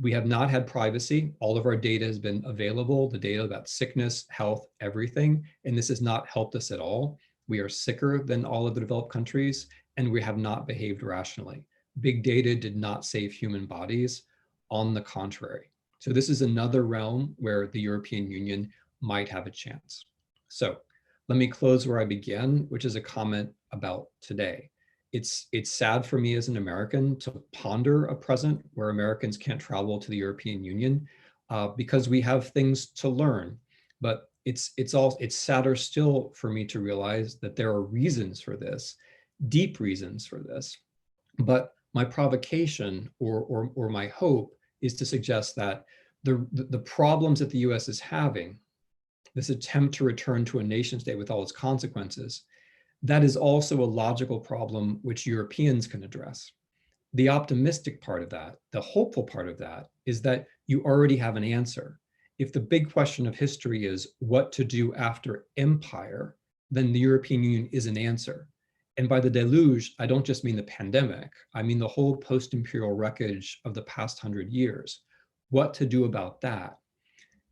We have not had privacy. All of our data has been available, the data about sickness, health, everything, and this has not helped us at all. We are sicker than all of the developed countries, and we have not behaved rationally. Big data did not save human bodies, on the contrary. So this is another realm where the European Union might have a chance. So let me close where I began, which is a comment about today. It's sad for me as an American to ponder a present where Americans can't travel to the European Union because we have things to learn. But it's sadder still for me to realize that there are reasons for this, deep reasons for this. But my provocation or my hope is to suggest that the problems that the US is having, this attempt to return to a nation state with all its consequences, that is also a logical problem which Europeans can address. The optimistic part of that, the hopeful part of that, is that you already have an answer. If the big question of history is what to do after empire, then the European Union is an answer. And by the deluge, I don't just mean the pandemic, I mean the whole post-imperial wreckage of the past 100 years. What to do about that?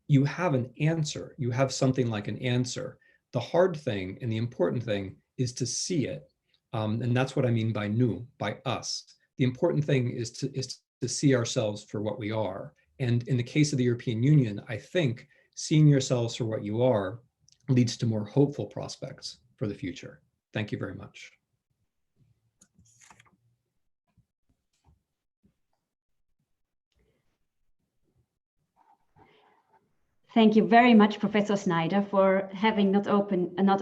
You have an answer. You have something like an answer. The hard thing and the important thing is to see it. And that's what I mean by nous, by us. The important thing is to see ourselves for what we are. And in the case of the European Union, I think seeing yourselves for what you are leads to more hopeful prospects for the future. Thank you very much. Thank you very much, Professor Snyder, for having not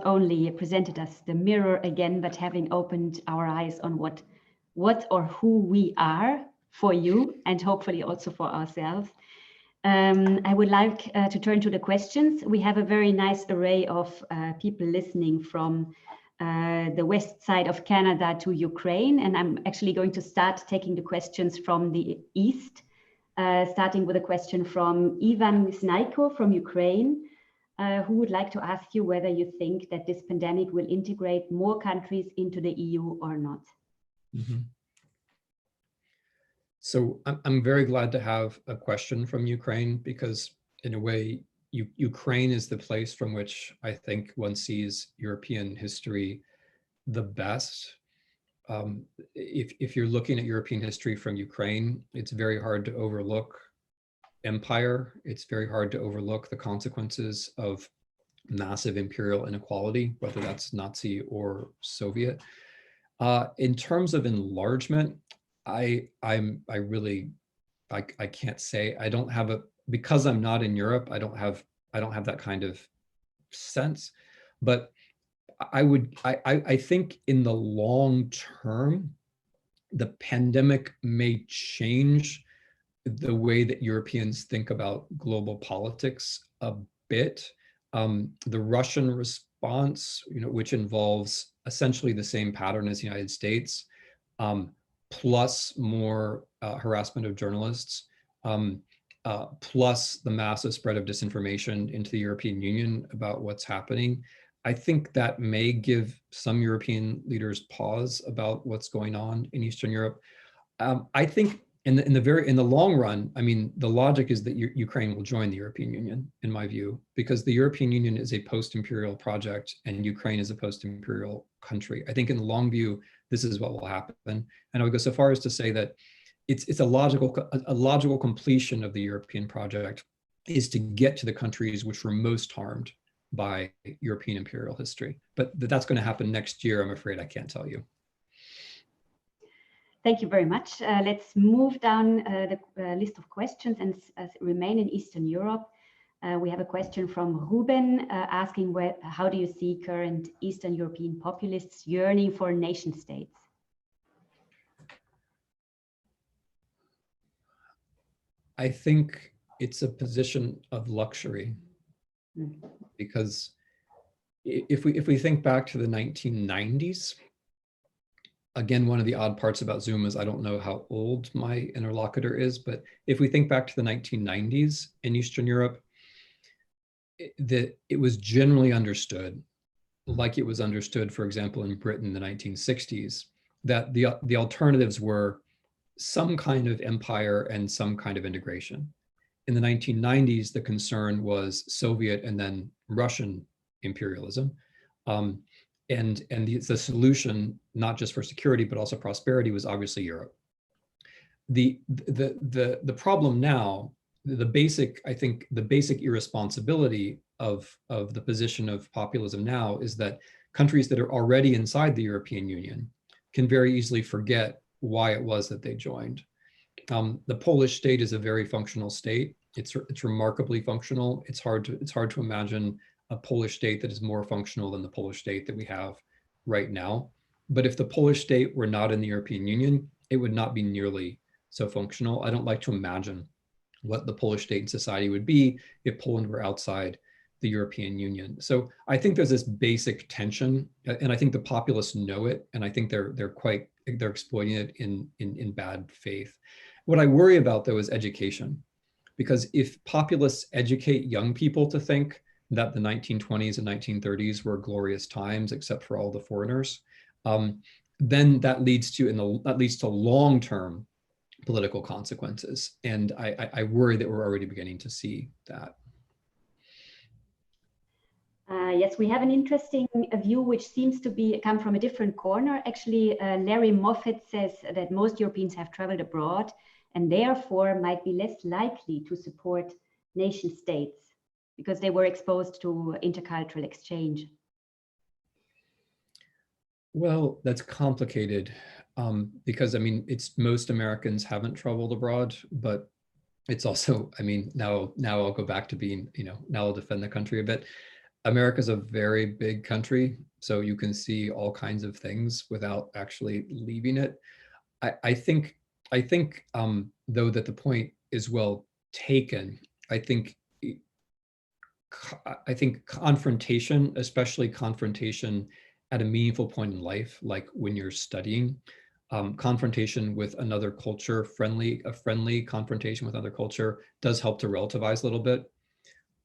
only presented us the mirror again, but having opened our eyes on what or who we are for you, and hopefully also for ourselves. I would like to turn to the questions. We have a very nice array of people listening from the west side of Canada to Ukraine, and I'm actually going to start taking the questions from the east. Starting with a question from Ivan Znaiko from Ukraine, who would like to ask you whether you think that this pandemic will integrate more countries into the EU or not. Mm-hmm. So I'm very glad to have a question from Ukraine, because in a way, Ukraine is the place from which I think one sees European history the best. If you're looking at European history from Ukraine, it's very hard to overlook empire. It's very hard to overlook the consequences of massive imperial inequality, whether that's Nazi or Soviet. In terms of enlargement, I can't say. I don't have because I'm not in Europe, I don't have that kind of sense. But I think in the long term, the pandemic may change the way that Europeans think about global politics a bit. The Russian response, which involves essentially the same pattern as the United States, plus more harassment of journalists, plus the massive spread of disinformation into the European Union about what's happening. I think that may give some European leaders pause about what's going on in Eastern Europe. I think in the long run, I mean, the logic is that Ukraine will join the European Union, in my view, because the European Union is a post-imperial project and Ukraine is a post-imperial country. I think in the long view, this is what will happen. And I would go so far as to say that it's a logical completion of the European project is to get to the countries which were most harmed by European imperial history. But that's going to happen next year. I'm afraid I can't tell you. Thank you very much. Let's move down the list of questions and remain in Eastern Europe. We have a question from Ruben asking how do you see current Eastern European populists yearning for nation states? I think it's a position of luxury. Because if we think back to the 1990s, again, one of the odd parts about Zoom is I don't know how old my interlocutor is, but if we think back to the 1990s in Eastern Europe, it was generally understood, like it was understood, for example, in Britain in the 1960s, that the alternatives were some kind of empire and some kind of integration. In the 1990s, the concern was Soviet and then Russian imperialism. And the solution, not just for security, but also prosperity, was obviously Europe. The problem now, I think the basic irresponsibility of the position of populism now is that countries that are already inside the European Union can very easily forget why it was that they joined. The Polish state is a very functional state. It's remarkably functional. It's hard to imagine a Polish state that is more functional than the Polish state that we have right now. But if the Polish state were not in the European Union, it would not be nearly so functional. I don't like to imagine what the Polish state and society would be if Poland were outside the European Union. So I think there's this basic tension, and I think the populists know it, and I think they're exploiting it in bad faith. What I worry about though is education, because if populists educate young people to think that the 1920s and 1930s were glorious times, except for all the foreigners, then that leads to long-term political consequences, and I worry that we're already beginning to see that. Yes, we have an interesting view which seems to come from a different corner. Actually, Larry Moffat says that most Europeans have traveled abroad and therefore might be less likely to support nation states because they were exposed to intercultural exchange. Well, that's complicated because I mean, most Americans haven't traveled abroad, but it's also, I mean, now I'll go back to being, now I'll defend the country a bit. America's a very big country, so you can see all kinds of things without actually leaving it. I think though that the point is well taken. I think confrontation, especially confrontation at a meaningful point in life, like when you're studying, confrontation with another culture, a friendly confrontation with another culture does help to relativize a little bit.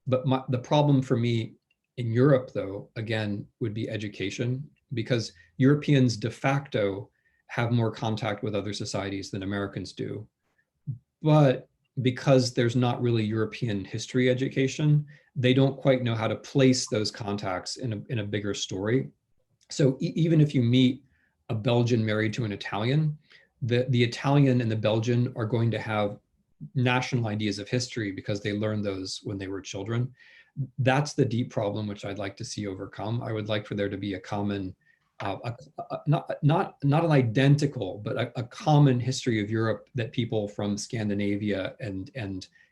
But the problem for me in Europe, though, again, would be education, because Europeans de facto have more contact with other societies than Americans do. But because there's not really European history education, they don't quite know how to place those contacts in a bigger story. So even if you meet a Belgian married to an Italian, the Italian and the Belgian are going to have national ideas of history because they learned those when they were children. That's the deep problem which I'd like to see overcome. I would like for there to be a common, not an identical, but a common history of Europe that people from Scandinavia and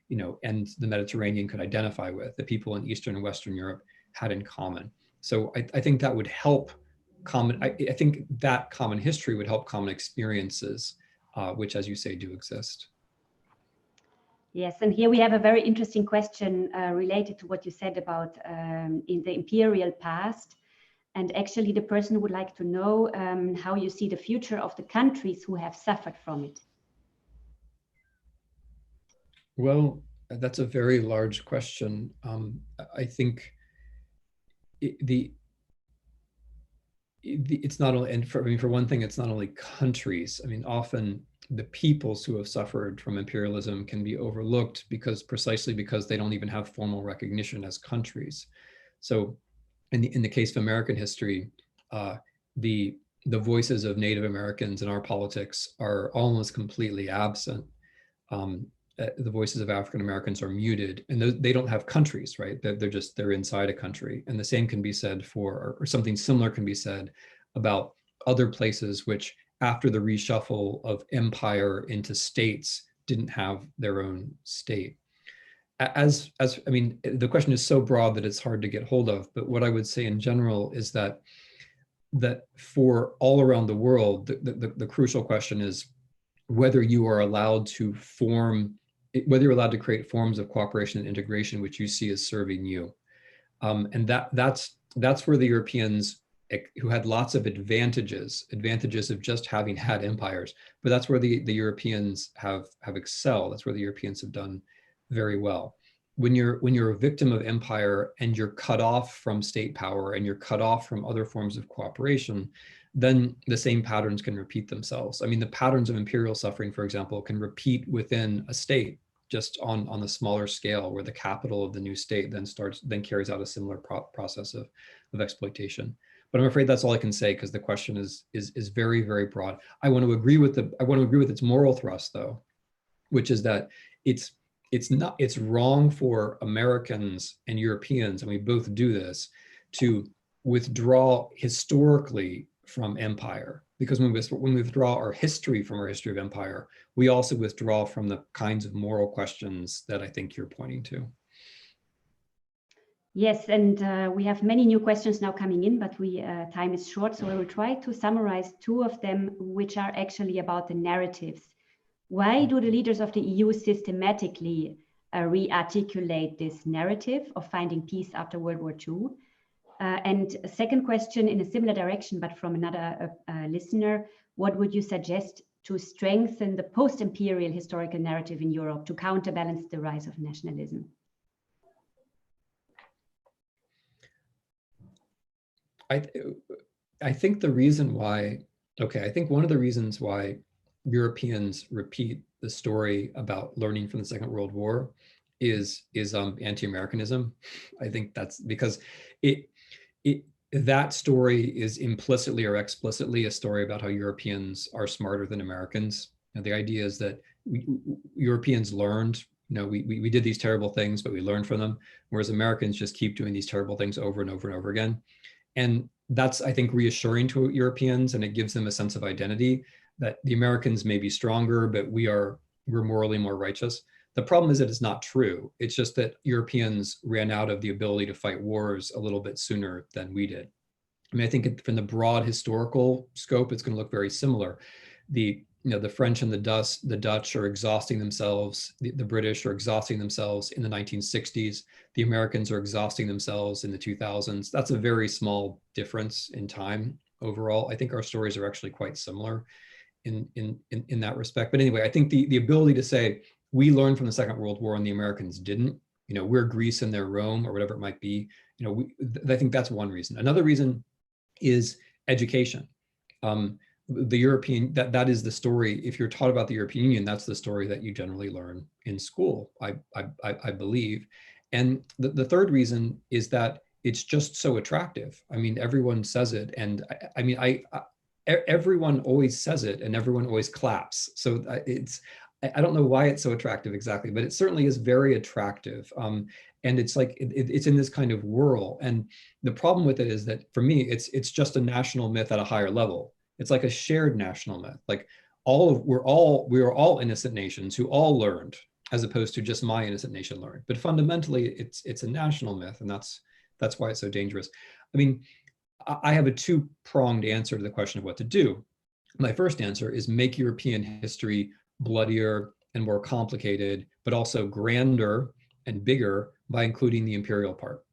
the Mediterranean could identify with, that people in Eastern and Western Europe had in common. So I think that would help I think that common history would help common experiences, which, as you say, do exist. Yes, and here we have a very interesting question related to what you said about in the imperial past. And actually, the person would like to know how you see the future of the countries who have suffered from it. Well, that's a very large question. I think it's not only, and for one thing, it's not only countries. I mean, often the peoples who have suffered from imperialism can be overlooked precisely because they don't even have formal recognition as countries. So in the case of American history, the voices of Native Americans in our politics are almost completely absent. The voices of African Americans are muted, and they don't have countries, right? They're inside a country. And the same can be said or something similar can be said about other places which, after the reshuffle of empire into states, didn't have their own state. I mean, the question is so broad that it's hard to get hold of, but what I would say in general is that for all around the world, the crucial question is whether you are allowed to create forms of cooperation and integration which you see as serving you. And that's where the Europeans, who had lots of advantages of just having had empires, but that's where the Europeans have excelled. That's where the Europeans have done very well. When you're a victim of empire and you're cut off from state power and you're cut off from other forms of cooperation, then the same patterns can repeat themselves. I mean, the patterns of imperial suffering, for example, can repeat within a state, just on the smaller scale, where the capital of the new state then carries out a similar process of exploitation. But I'm afraid that's all I can say, because the question is very, very broad. I want to agree with its moral thrust, though, which is that it's wrong for Americans and Europeans, and we both do this, to withdraw historically from empire, because when we withdraw our history from our history of empire, we also withdraw from the kinds of moral questions that I think you're pointing to. Yes, and we have many new questions now coming in, but time is short, so I will try to summarize two of them, which are actually about the narratives. Why do the leaders of the EU systematically re-articulate this narrative of finding peace after World War II? And a second question in a similar direction, but from another listener, what would you suggest to strengthen the post-imperial historical narrative in Europe to counterbalance the rise of nationalism? I think the reason why, I think one of the reasons why Europeans repeat the story about learning from the Second World War is anti-Americanism. I think that's because that story is implicitly or explicitly a story about how Europeans are smarter than Americans. And the idea is that Europeans learned, we did these terrible things, but we learned from them, whereas Americans just keep doing these terrible things over and over and over again. And that's, I think, reassuring to Europeans, and it gives them a sense of identity that the Americans may be stronger, but we're morally more righteous. The problem is that it's not true. It's just that Europeans ran out of the ability to fight wars a little bit sooner than we did. I mean, I think from the broad historical scope, it's going to look very similar. The French and the Dutch are exhausting themselves. The British are exhausting themselves in the 1960s. The Americans are exhausting themselves in the 2000s. That's a very small difference in time overall. I think our stories are actually quite similar in that respect. But anyway, I think the ability to say we learned from the Second World War and the Americans didn't, we're Greece and they're Rome or whatever it might be. I think that's one reason. Another reason is education. The European, that is the story. If you're taught about the European Union, that's the story that you generally learn in school, I believe. And the third reason is that it's just so attractive. I mean, everyone says it, and everyone always says it, and everyone always claps. So I don't know why it's so attractive exactly, but it certainly is very attractive. And it's like it's in this kind of whirl. And the problem with it is that for me, it's just a national myth at a higher level. It's like a shared national myth. Like we are all innocent nations who all learned, as opposed to just my innocent nation learned. But fundamentally, it's a national myth, and that's why it's so dangerous. I mean, I have a two-pronged answer to the question of what to do. My first answer is make European history bloodier and more complicated, but also grander and bigger by including the imperial part.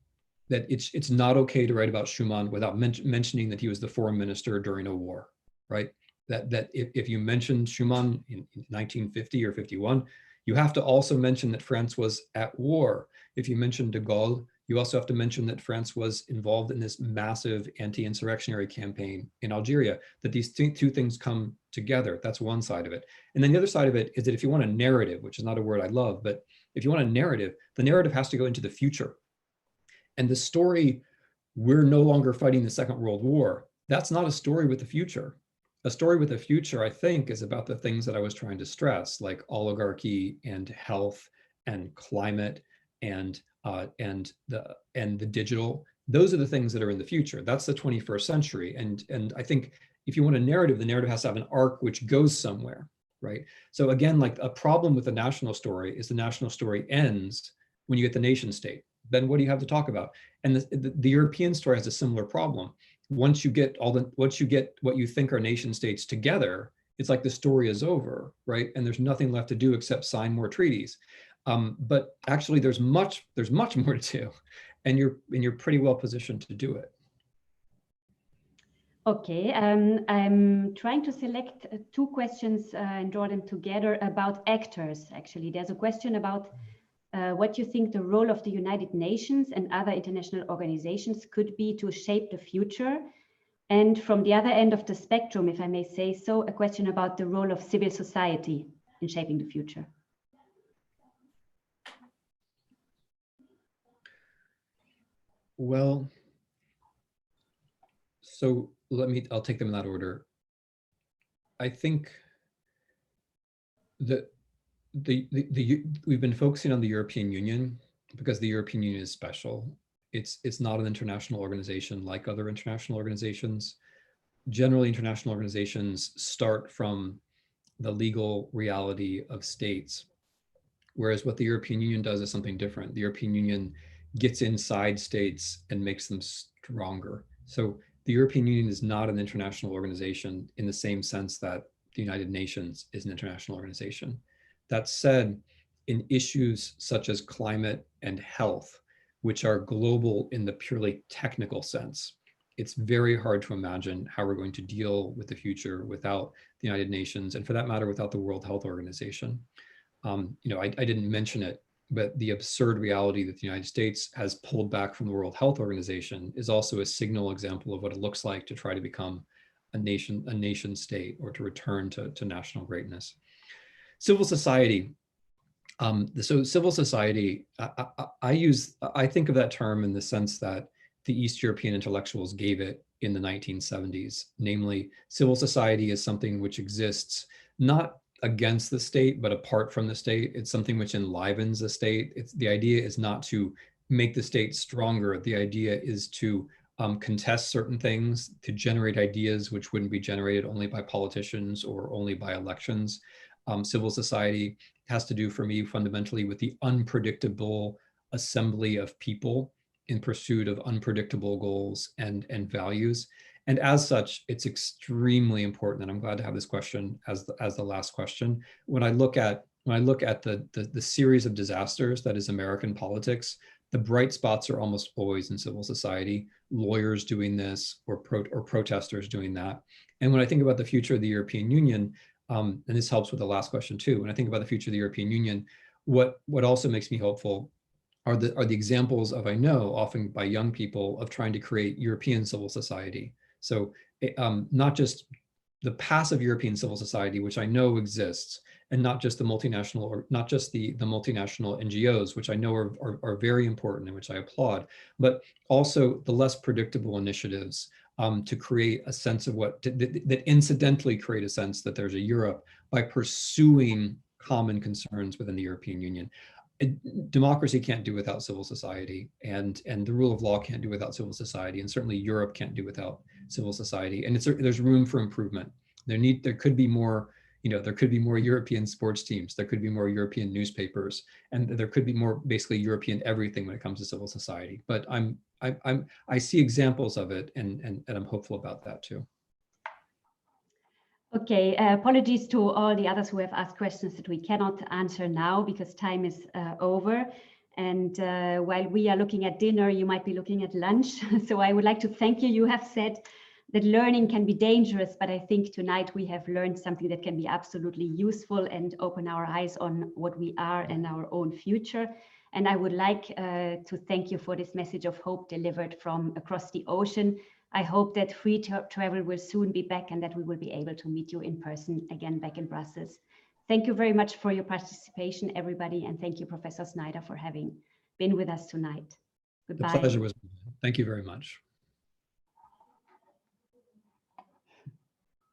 That it's not okay to write about Schumann without mentioning that he was the foreign minister during a war, right? That if you mention Schumann in 1950 or 51, you have to also mention that France was at war. If you mention de Gaulle, you also have to mention that France was involved in this massive anti-insurrectionary campaign in Algeria, that these two things come together. That's one side of it. And then the other side of it is that if you want a narrative, which is not a word I love, but if you want a narrative, the narrative has to go into the future. And the story, we're no longer fighting the Second World War, that's not a story with the future. A story with the future, I think, is about the things that I was trying to stress, like oligarchy and health and climate and the digital. Those are the things that are in the future. That's the 21st century. And I think if you want a narrative, the narrative has to have an arc which goes somewhere, right? So again, like a problem with the national story is the national story ends when you get the nation state. Then what do you have to talk about? And the European story has a similar problem. Once you get what you think are nation states together, it's like the story is over, right? And there's nothing left to do except sign more treaties. But actually, there's much more to do, and you're pretty well positioned to do it. Okay, I'm trying to select two questions and draw them together about actors. Actually, there's a question about what you think the role of the United Nations and other international organizations could be to shape the future. And from the other end of the spectrum, if I may say so, a question about the role of civil society in shaping the future. Well, so I'll take them in that order. I think that we've been focusing on the European Union because the European Union is special. It's not an international organization like other international organizations. Generally, international organizations start from the legal reality of states, whereas what the European Union does is something different. The European Union gets inside states and makes them stronger. So the European Union is not an international organization in the same sense that the United Nations is an international organization. That said, in issues such as climate and health, which are global in the purely technical sense. It's very hard to imagine how we're going to deal with the future without the United Nations, and for that matter, without the World Health Organization. I didn't mention it, but the absurd reality that the United States has pulled back from the World Health Organization is also a signal example of what it looks like to try to become a nation state, or to return to national greatness. Civil society. So civil society, I think of that term in the sense that the East European intellectuals gave it in the 1970s. Namely, civil society is something which exists not against the state, but apart from the state. It's something which enlivens the state. The idea is not to make the state stronger. The idea is to contest certain things, to generate ideas which wouldn't be generated only by politicians or only by elections. Civil society has to do, for me, fundamentally with the unpredictable assembly of people in pursuit of unpredictable goals and values. And as such, it's extremely important, and I'm glad to have this question as the last question. When I look at the series of disasters that is American politics, the bright spots are almost always in civil society, lawyers doing this, or protesters doing that. And when I think about the future of the European Union, and this helps with the last question too, when I think about the future of the European Union, what also makes me hopeful are the examples of, I know, often by young people, of trying to create European civil society. So not just the passive European civil society, which I know exists, and not just the multinational, or not just the multinational NGOs, which I know are very important and which I applaud, but also the less predictable initiatives to create a sense of that incidentally create a sense that there's a Europe by pursuing common concerns within the European Union. Democracy can't do without civil society, and the rule of law can't do without civil society, and certainly Europe can't do without civil society. And there's room for improvement. There could be more, there could be more European sports teams, there could be more European newspapers, and there could be more basically European everything when it comes to civil society. But I see examples of it, and I'm hopeful about that too. Okay, apologies to all the others who have asked questions that we cannot answer now because time is over. And while we are looking at dinner, you might be looking at lunch. So I would like to thank you. You have said that learning can be dangerous, but I think tonight we have learned something that can be absolutely useful and open our eyes on what we are and our own future. And I would like to thank you for this message of hope delivered from across the ocean. I hope that free travel will soon be back and that we will be able to meet you in person again back in Brussels. Thank you very much for your participation, everybody. And thank you, Professor Snyder, for having been with us tonight. Goodbye. The pleasure was mine. Thank you very much.